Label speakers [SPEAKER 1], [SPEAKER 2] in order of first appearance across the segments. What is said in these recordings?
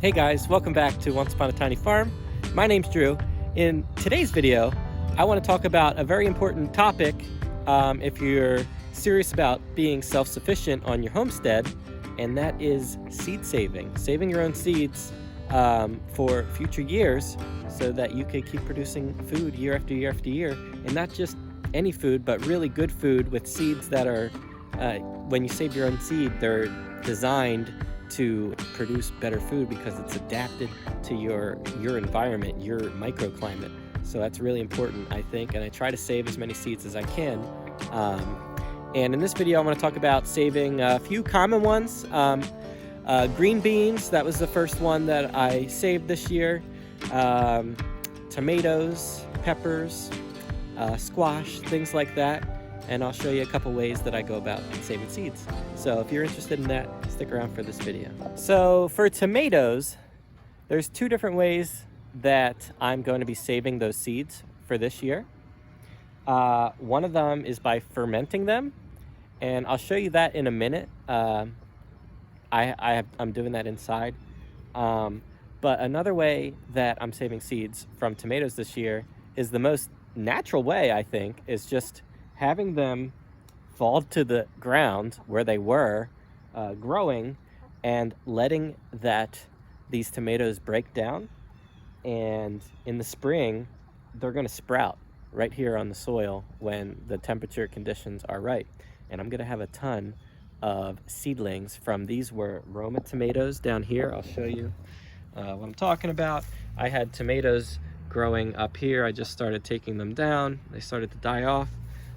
[SPEAKER 1] Hey guys, welcome back to Once Upon a Tiny Farm. My name's Drew. In today's video, I want to talk about a very important topic if you're serious about being self-sufficient on your homestead, and that is seed saving. Saving your own seeds for future years so that you can keep producing food year after year after year, and not just any food, but really good food with seeds that are, when you save your own seed, they're designed to produce better food because it's adapted to your environment, your microclimate. So that's really important, I think, and I try to save as many seeds as I can. And in this video, I want to talk about saving a few common ones. Green beans, that was the first one that I saved this year. Tomatoes, peppers, squash, things like that. And I'll show you a couple ways that I go about saving seeds. So if you're interested in that, stick around for this video. So for tomatoes, there's two different ways that I'm going to be saving those seeds for this year. One of them is by fermenting them, and I'll show you that in a minute. I'm doing that inside. But another way that I'm saving seeds from tomatoes this year is the most natural way, I think, is just having them fall to the ground where they were growing and letting these tomatoes break down. And in the spring, they're going to sprout right here on the soil when the temperature conditions are right. And I'm going to have a ton of seedlings from these were Roma tomatoes down here. I'll show you what I'm talking about. I had tomatoes growing up here. I just started taking them down. They started to die off.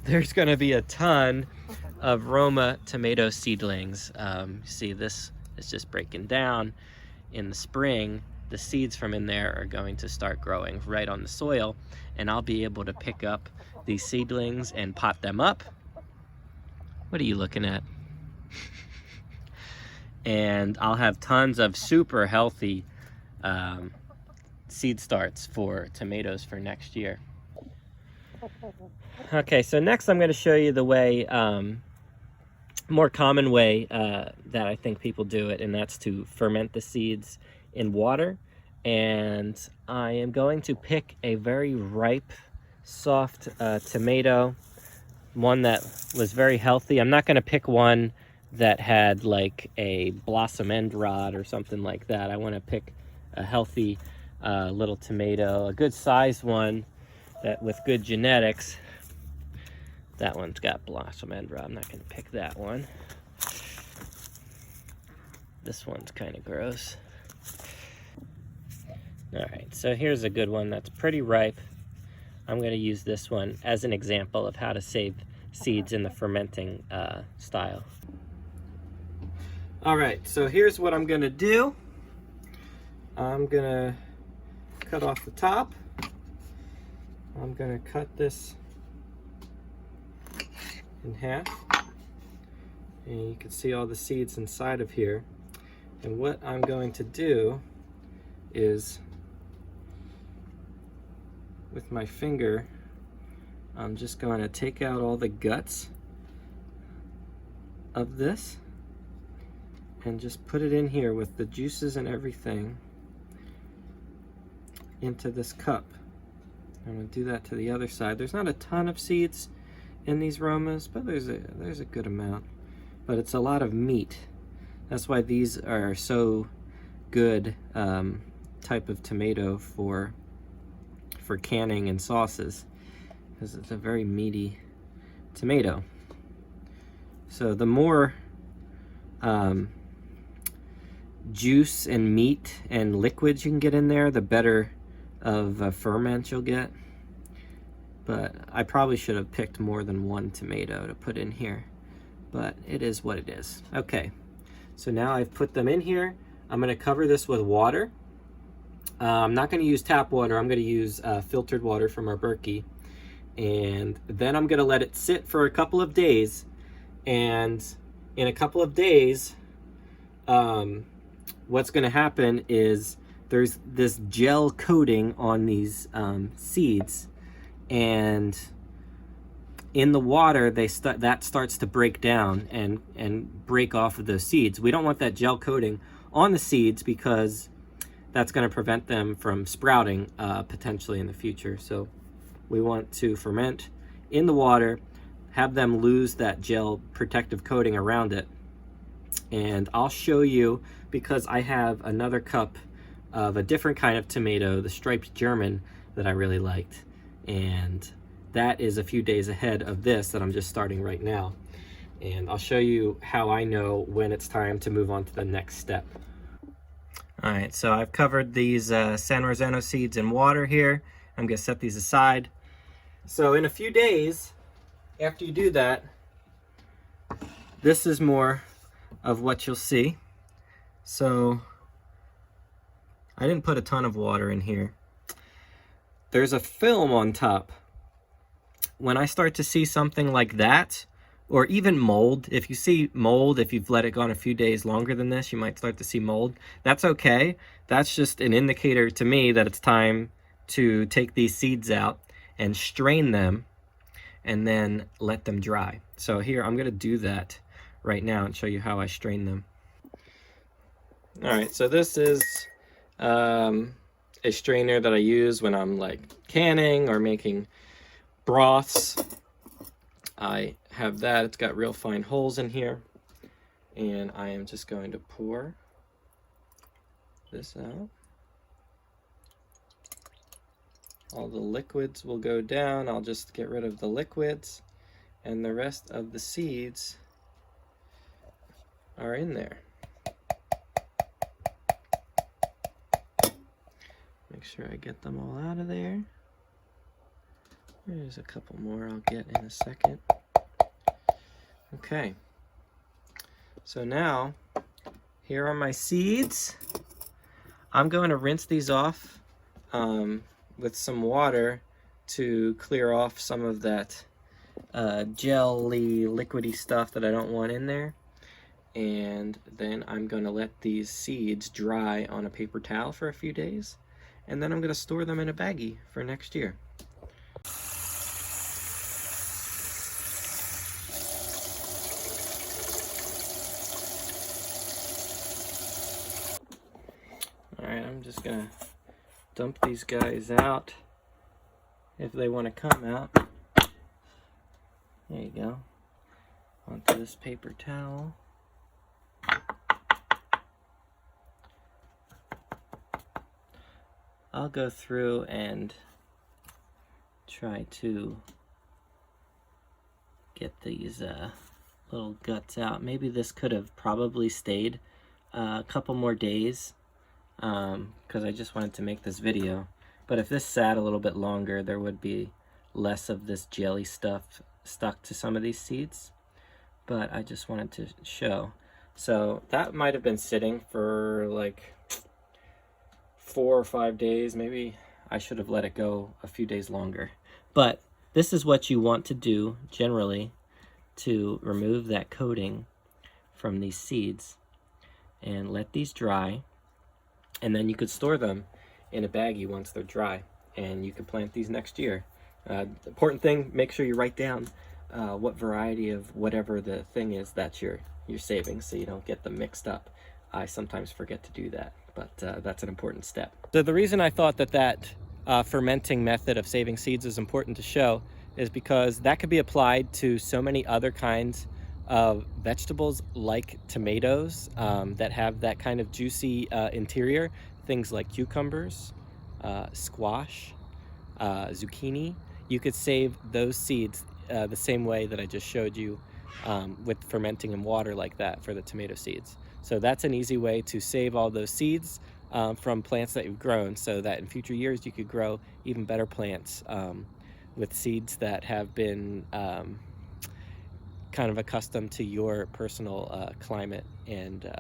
[SPEAKER 1] There's going to be a ton of Roma tomato seedlings. See, this is just breaking down. In the spring, the seeds from in there are going to start growing right on the soil, and I'll be able to pick up these seedlings and pot them up. What are you looking at? And I'll have tons of super healthy seed starts for tomatoes for next year. Okay, so next I'm going to show you the way, more common way that I think people do it, and that's to ferment the seeds in water. And I am going to pick a very ripe, soft tomato, one that was very healthy. I'm not going to pick one that had like a blossom end rod or something like that. I want to pick a healthy little tomato, a good sized one that with good genetics. That one's got blossom end rod. I'm not going to pick that one. This one's kind of gross. All right, so here's a good one that's pretty ripe. I'm going to use this one as an example of how to save seeds in the fermenting style. All right, so here's what I'm going to do. I'm going to cut off the top. I'm going to cut this in half, and you can see all the seeds inside of here. And what I'm going to do is, with my finger, I'm just going to take out all the guts of this and just put it in here with the juices and everything into this cup. I'm going to do that to the other side. There's not a ton of seeds in these Romas, but there's a good amount. But it's a lot of meat. That's why these are so good type of tomato for canning and sauces, because it's a very meaty tomato. So the more juice and meat and liquids you can get in there, the better of a ferment you'll get. But I probably should have picked more than one tomato to put in here, but it is what it is. Okay, so now I've put them in here. I'm going to cover this with water. I'm not going to use tap water. I'm going to use filtered water from our Berkey, and then I'm going to let it sit for a couple of days. And in a couple of days, what's going to happen is there's this gel coating on these seeds, and in the water that starts to break down and break off of those seeds. We don't want that gel coating on the seeds because that's going to prevent them from sprouting potentially in the future. So we want to ferment in the water, have them lose that gel protective coating around it. And I'll show you, because I have another cup of a different kind of tomato, the striped German, that I really liked. And that is a few days ahead of this that I'm just starting right now. And I'll show you how I know when it's time to move on to the next step. All right, so I've covered these San Rosano seeds in water here. I'm gonna set these aside. So in a few days, after you do that, this is more of what you'll see. So I didn't put a ton of water in here. There's a film on top. When I start to see something like that, or even mold, if you see mold, if you've let it go on a few days longer than this, you might start to see mold. That's okay. That's just an indicator to me that it's time to take these seeds out and strain them and then let them dry. So here, I'm gonna do that right now and show you how I strain them. All right, so this is a strainer that I use when I'm like canning or making broths. I have that. It's got real fine holes in here, and I am just going to pour this out. All the liquids will go down. I'll just get rid of the liquids, and the rest of the seeds are in there. Make sure I get them all out of there. There's a couple more I'll get in a second. Okay, so now here are my seeds. I'm going to rinse these off with some water to clear off some of that jelly, liquidy stuff that I don't want in there. And then I'm going to let these seeds dry on a paper towel for a few days. And then I'm going to store them in a baggie for next year. Alright, I'm just going to dump these guys out if they want to come out. There you go. Onto this paper towel. I'll go through and try to get these little guts out. Maybe this could have probably stayed a couple more days because I just wanted to make this video. But if this sat a little bit longer, there would be less of this jelly stuff stuck to some of these seeds. But I just wanted to show. So that might have been sitting for like 4 or 5 days. Maybe I should have let it go a few days longer. But this is what you want to do generally to remove that coating from these seeds, and let these dry, and then you could store them in a baggie once they're dry, and you can plant these next year. The important thing, make sure you write down what variety of whatever the thing is that you're saving, so you don't get them mixed up. I sometimes forget to do that, but that's an important step. So the reason I thought that fermenting method of saving seeds is important to show is because that could be applied to so many other kinds of vegetables like tomatoes that have that kind of juicy interior. Things like cucumbers, squash, zucchini. You could save those seeds the same way that I just showed you with fermenting in water like that for the tomato seeds. So that's an easy way to save all those seeds from plants that you've grown, so that in future years you could grow even better plants with seeds that have been kind of accustomed to your personal climate, and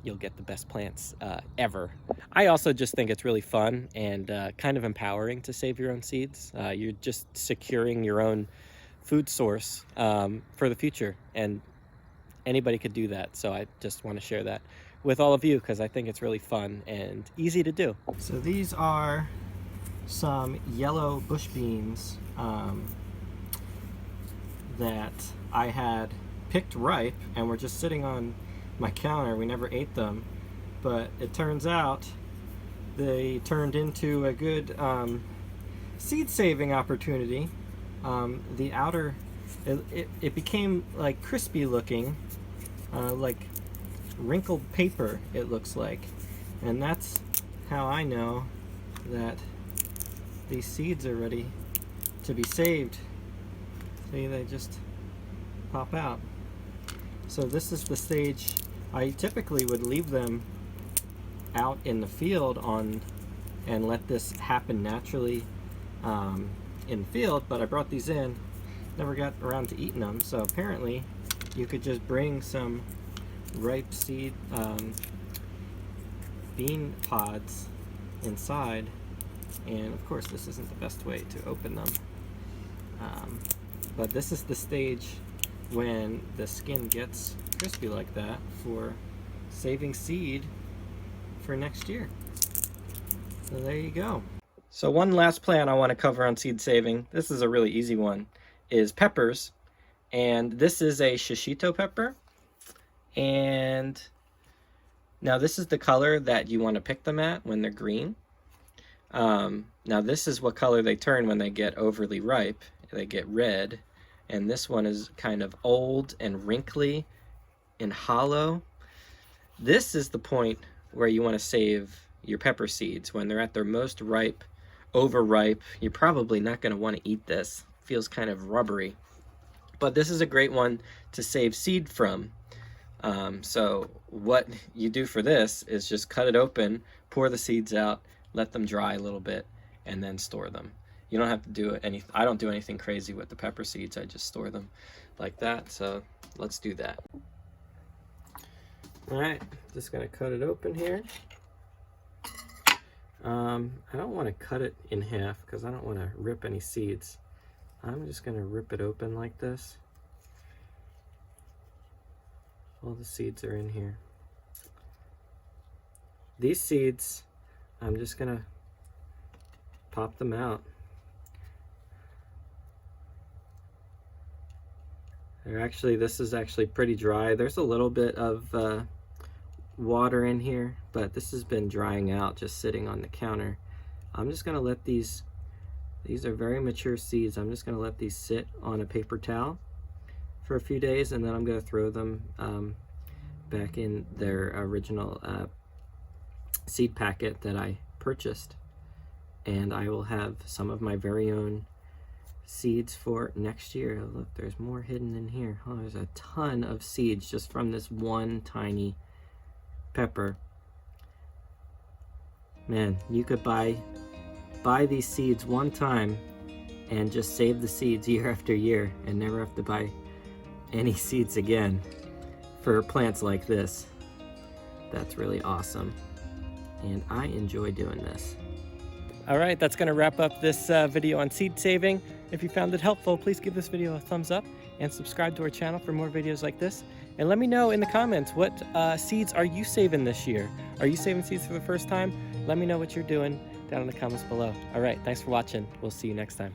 [SPEAKER 1] you'll get the best plants ever. I also just think it's really fun and kind of empowering to save your own seeds. You're just securing your own food source for the future, and anybody could do that. So I just want to share that with all of you because I think it's really fun and easy to do. So these are some yellow bush beans that I had picked ripe and were just sitting on my counter. We never ate them, but it turns out they turned into a good seed saving opportunity. The outer, it became like crispy looking, like wrinkled paper it looks like. And that's how I know that these seeds are ready to be saved. See, they just pop out. So this is the stage. I typically would leave them out in the field and let this happen naturally in the field, but I brought these in, never got around to eating them. So apparently you could just bring some ripe seed bean pods inside, and of course this isn't the best way to open them, but this is the stage when the skin gets crispy like that for saving seed for next year. So there you go. So one last plant I want to cover on seed saving, this is a really easy one, is peppers. And this is a shishito pepper. And now this is the color that you want to pick them at when they're green. Now this is what color they turn when they get overly ripe. They get red. And this one is kind of old and wrinkly and hollow. This is the point where you want to save your pepper seeds when they're at their most ripe, overripe. You're probably not going to want to eat this. It feels kind of rubbery. But this is a great one to save seed from. So what you do for this is just cut it open, pour the seeds out, let them dry a little bit, and then store them. You don't have to do anything. I don't do anything crazy with the pepper seeds. I just store them like that. So let's do that. All right, just gonna cut it open here. I don't want to cut it in half because I don't want to rip any seeds. I'm just gonna rip it open like this. All the seeds are in here. These seeds, I'm just gonna pop them out. This is actually pretty dry. There's a little bit of water in here, but this has been drying out just sitting on the counter. I'm just gonna let these are very mature seeds. I'm just gonna let these sit on a paper towel for a few days, and then I'm gonna throw them back in their original seed packet that I purchased. And I will have some of my very own seeds for next year. Look, there's more hidden in here. Oh, there's a ton of seeds just from this one tiny pepper. Man, you could buy these seeds one time and just save the seeds year after year and never have to buy any seeds again for plants like this. That's really awesome, and I enjoy doing this. All right, that's going to wrap up this video on seed saving. If you found it helpful, please give this video a thumbs up and subscribe to our channel for more videos like this. And let me know in the comments, what seeds are you saving this year? Are you saving seeds for the first time? Let me know what you're doing down in the comments below. All right, thanks for watching. We'll see you next time.